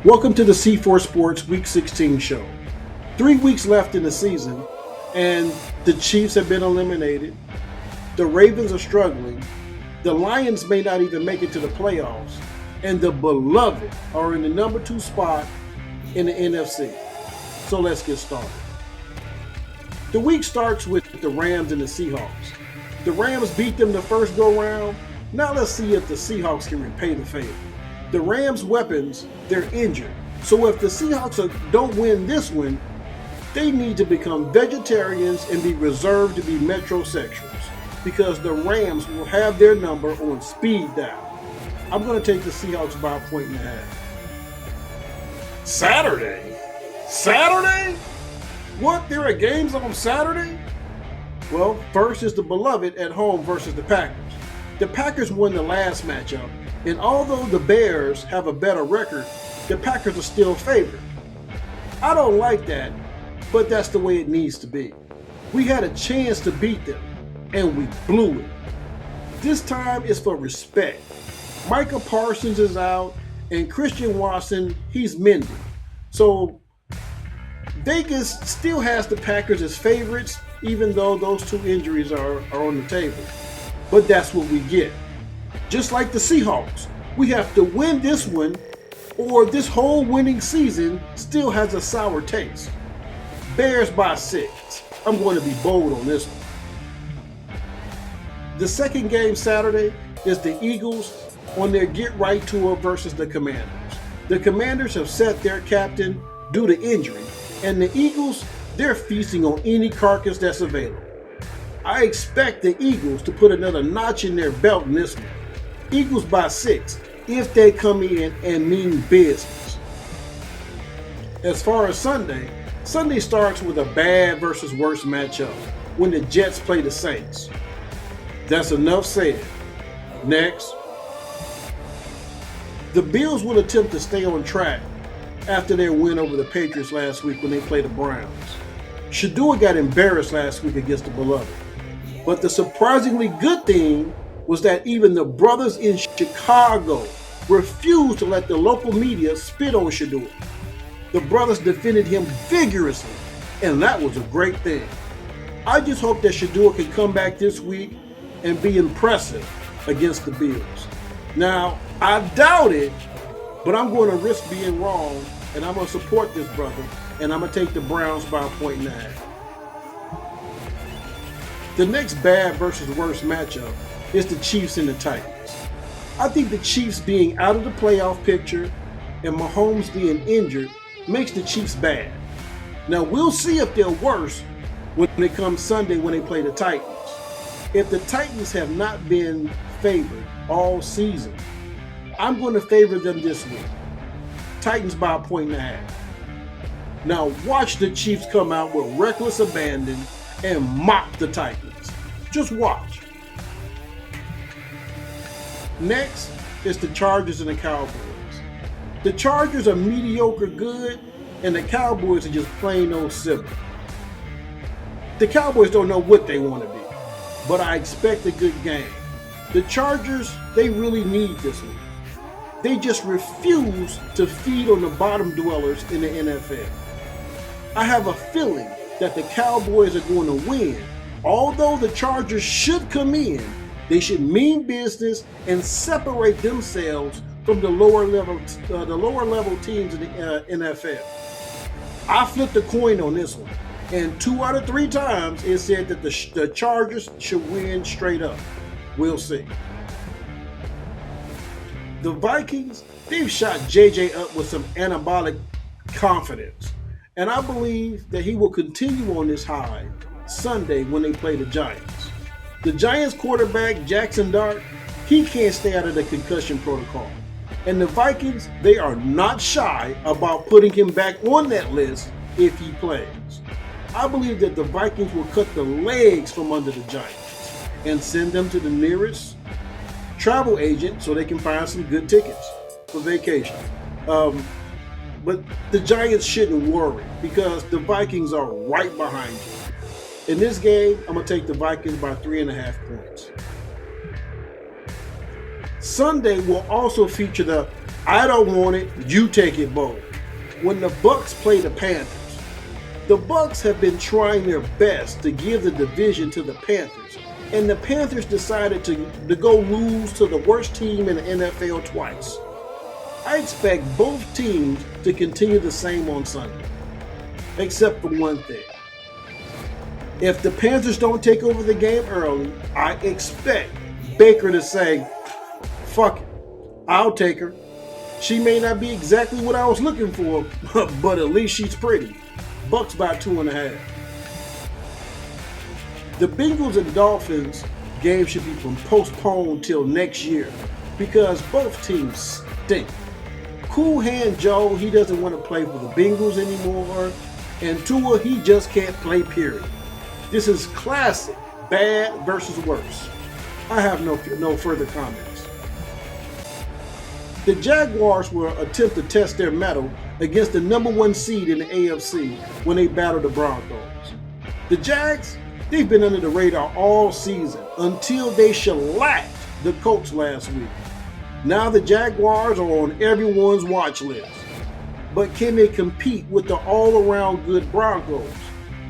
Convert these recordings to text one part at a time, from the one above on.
Welcome to the C4 Sports Week 16 show. 3 weeks left in the season, and the Chiefs have been eliminated. The Ravens are struggling. The Lions may not even make it to the playoffs. And the Beloved are in the number 2 spot in the NFC. So let's get started. The week starts with the Rams and the Seahawks. The Rams beat them the first go-round. Now let's see if the Seahawks can repay the favor. The Rams' weapons, they're injured. So if the Seahawks don't win this one, they need to become vegetarians and be reserved to be metrosexuals because the Rams will have their number on speed dial. I'm going to take the Seahawks by 1.5. Saturday? What? There are games on Saturday? Well, first is the Beloved at home versus the Packers. The Packers won the last matchup, and although the Bears have a better record, the Packers are still favored. I don't like that, but that's the way it needs to be. We had a chance to beat them, and we blew it. This time is for respect. Micah Parsons is out, and Christian Watson, he's mending. So Vegas still has the Packers as favorites, even though those two injuries are on the table. But that's what we get. Just like the Seahawks, we have to win this one, or this whole winning season still has a sour taste. Bears by 6. I'm going to be bold on this one. The second game Saturday is the Eagles on their get-right tour versus the Commanders. The Commanders have set their captain due to injury, and the Eagles, they're feasting on any carcass that's available. I expect the Eagles to put another notch in their belt in this one. Eagles by 6 if they come in and mean business. As far as Sunday starts with a bad versus worst matchup when the Jets play the Saints. That's enough said. Next. The Bills will attempt to stay on track after their win over the Patriots last week when they played the Browns. Shedeur got embarrassed last week against the Beloved. But the surprisingly good thing was that even the brothers in Chicago refused to let the local media spit on Shedeur. The brothers defended him vigorously, and that was a great thing. I just hope that Shedeur can come back this week and be impressive against the Bills. Now, I doubt it, but I'm going to risk being wrong, and I'm going to support this brother, and I'm going to take the Browns by 0.9. The next bad versus worst matchup is the Chiefs and the Titans. I think the Chiefs being out of the playoff picture and Mahomes being injured makes the Chiefs bad. Now, we'll see if they're worse when it comes Sunday when they play the Titans. If the Titans have not been favored all season, I'm going to favor them this week. Titans by 0.5. Now watch the Chiefs come out with reckless abandon and mop the Titans. Just watch. Next is the Chargers and the Cowboys. The Chargers are mediocre good, and the Cowboys are just plain old simple. The Cowboys don't know what they want to be, but I expect a good game. The Chargers, they really need this one. They just refuse to feed on the bottom dwellers in the NFL. I have a feeling that the Cowboys are going to win. Although the Chargers should come in, they should mean business and separate themselves from the lower level teams in the NFL. I flipped a coin on this one, and 2 out of 3 times it said that the Chargers should win straight up. We'll see. The Vikings, they've shot JJ up with some anabolic confidence, and I believe that he will continue on this high Sunday when they play the Giants. The Giants quarterback, Jackson Dart, he can't stay out of the concussion protocol. And the Vikings, they are not shy about putting him back on that list if he plays. I believe that the Vikings will cut the legs from under the Giants and send them to the nearest travel agent so they can find some good tickets for vacation. But the Giants shouldn't worry because the Vikings are right behind you. In this game, I'm going to take the Vikings by 3.5 points. Sunday will also feature the I don't want it, you take it, Bo. When the Bucks play the Panthers, the Bucks have been trying their best to give the division to the Panthers, and the Panthers decided to go lose to the worst team in the NFL twice. I expect both teams to continue the same on Sunday, except for one thing. If the Panthers don't take over the game early, I expect Baker to say, fuck it, I'll take her. She may not be exactly what I was looking for, but at least she's pretty. Bucks by 2.5. The Bengals and Dolphins game should be postponed till next year because both teams stink. Cool Hand Joe, he doesn't want to play for the Bengals anymore, and Tua, he just can't play, period. This is classic bad versus worse. I have no further comments. The Jaguars will attempt to test their mettle against the #1 seed in the AFC when they battle the Broncos. The Jags, they've been under the radar all season until they shellacked the Colts last week. Now the Jaguars are on everyone's watch list. But can they compete with the all-around good Broncos?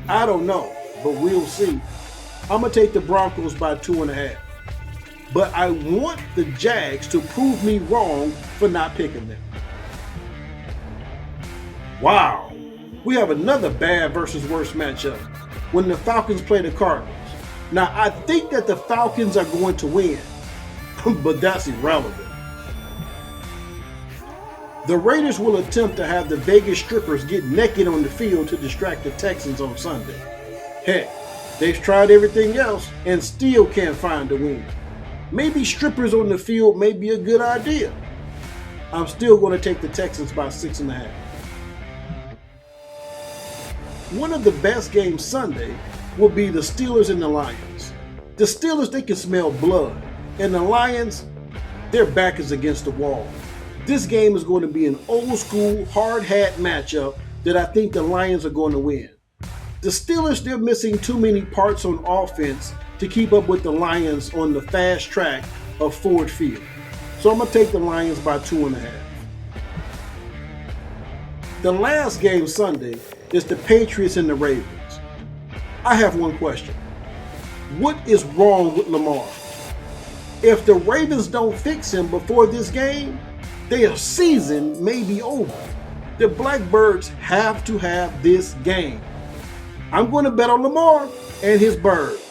I don't know, but we'll see. I'm going to take the Broncos by 2.5. But I want the Jags to prove me wrong for not picking them. Wow, we have another bad versus worse matchup when the Falcons play the Cardinals. Now, I think that the Falcons are going to win, but that's irrelevant. The Raiders will attempt to have the Vegas strippers get naked on the field to distract the Texans on Sunday. Heck, they've tried everything else and still can't find a win. Maybe strippers on the field may be a good idea. I'm still going to take the Texans by 6.5. One of the best games Sunday will be the Steelers and the Lions. The Steelers, they can smell blood, and the Lions, their back is against the wall. This game is going to be an old school, hard hat matchup that I think the Lions are going to win. The Steelers, they're missing too many parts on offense to keep up with the Lions on the fast track of Ford Field. So I'm going to take the Lions by 2.5. The last game Sunday is the Patriots and the Ravens. I have one question. What is wrong with Lamar? If the Ravens don't fix him before this game, their season may be over. The Blackbirds have to have this game. I'm going to bet on Lamar and his birds.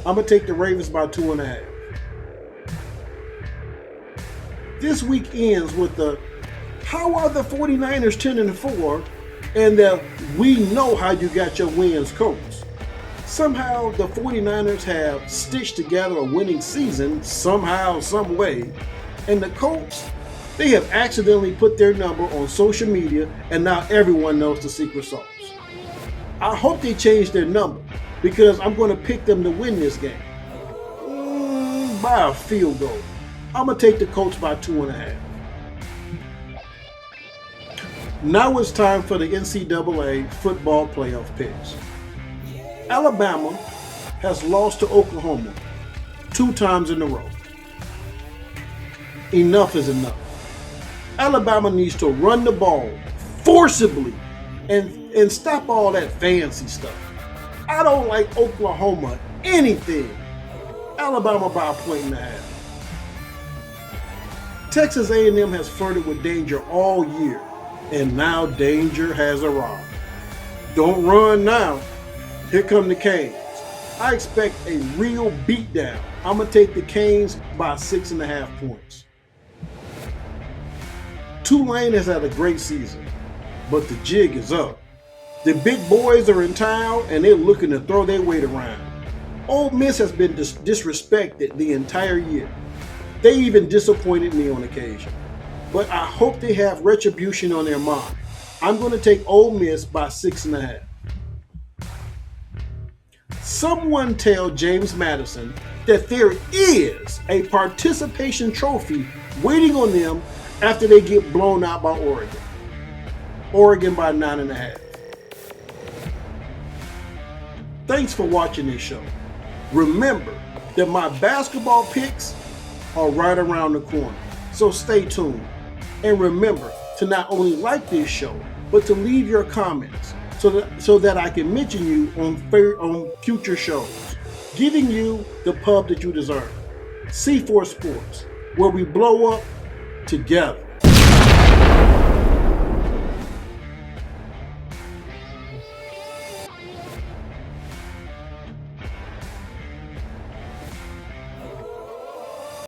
I'm going to take the Ravens by 2.5. This week ends with the how are the 49ers 10-4 and the we know how you got your wins Colts. Somehow the 49ers have stitched together a winning season somehow, some way, and the Colts, they have accidentally put their number on social media and now everyone knows the secret sauce. I hope they change their number because I'm going to pick them to win this game. By a field goal. I'm going to take the Colts by 2.5. Now it's time for the NCAA football playoff picks. Alabama has lost to Oklahoma 2 times in a row. Enough is enough. Alabama needs to run the ball forcibly and stop all that fancy stuff. I don't like Oklahoma anything. Alabama by 1.5. Texas A&M has flirted with danger all year, and now danger has arrived. Don't run now. Here come the Canes. I expect a real beatdown. I'm going to take the Canes by 6.5 points. Tulane has had a great season, but the jig is up. The big boys are in town, and they're looking to throw their weight around. Ole Miss has been disrespected the entire year. They even disappointed me on occasion. But I hope they have retribution on their mind. I'm going to take Ole Miss by 6.5. Someone tell James Madison that there is a participation trophy waiting on them after they get blown out by Oregon. Oregon by 9.5. Thanks for watching this show. Remember that my basketball picks are right around the corner, so stay tuned. And remember to not only like this show, but to leave your comments so that I can mention you on future shows, giving you the pub that you deserve. C4 Sports, where we blow up together.